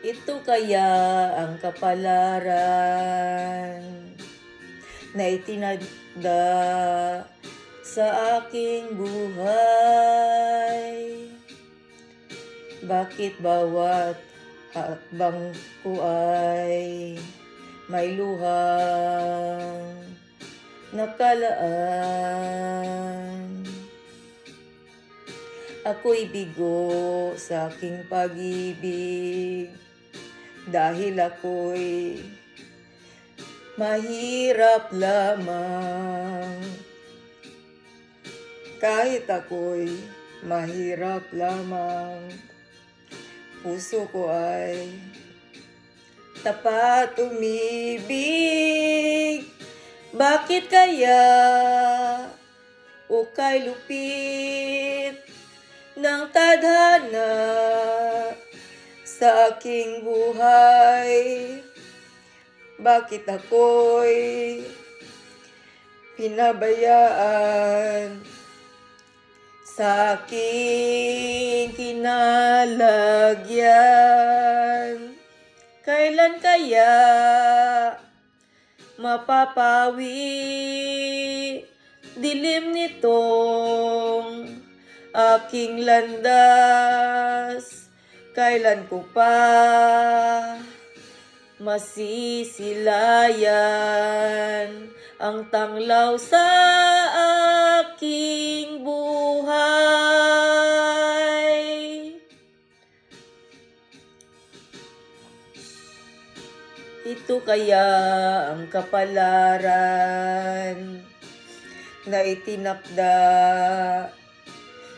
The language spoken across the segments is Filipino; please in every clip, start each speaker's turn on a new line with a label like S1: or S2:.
S1: Ito kaya ang kapalaran na itinagda sa aking buhay. Bakit bawat hakbang ko ay may luhang nakalaan? Ako'y bigo sa aking pag-ibig dahil ako'y mahirap lamang. Kahit ako'y mahirap lamang, puso ko ay tapat umibig. Bakit kaya ukay lupit ng tadhana sa aking buhay? Bakit ako'y pinabayaan sa aking kinalagyan? Kailan kaya mapapawi dilim nitong aking landas? Kailan ko pa masisilayan ang tanglaw sa aking buhay? Ito kaya ang kapalaran na itinakda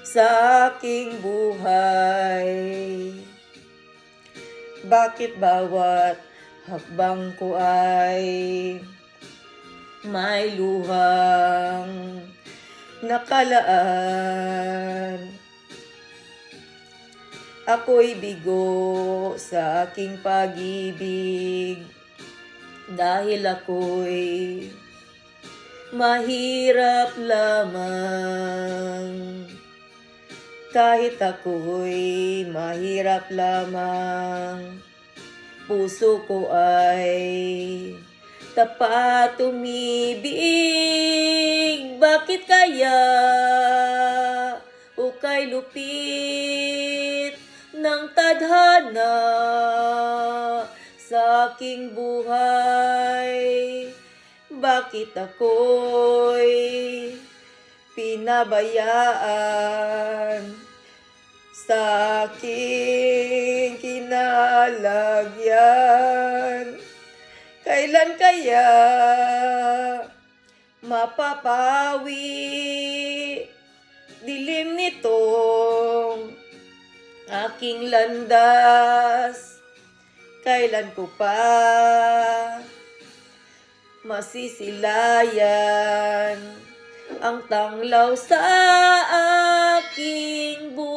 S1: sa aking buhay. Bakit bawat hakbang ko ay may luhang nakalaan? Ako'y bigo sa aking pag-ibig dahil ako'y mahirap lamang. Kahit ako'y mahirap lamang, puso ko ay tapat umibig. Bakit kaya ukay lupit ng tadhana sa aking buhay? Bakit ako'y pinabayaan sa aking kinalagyan? Kailan kaya mapapawi dilim nitong aking landas? Kailan ko pa masisilayan ang tanglaw sa aking buhay?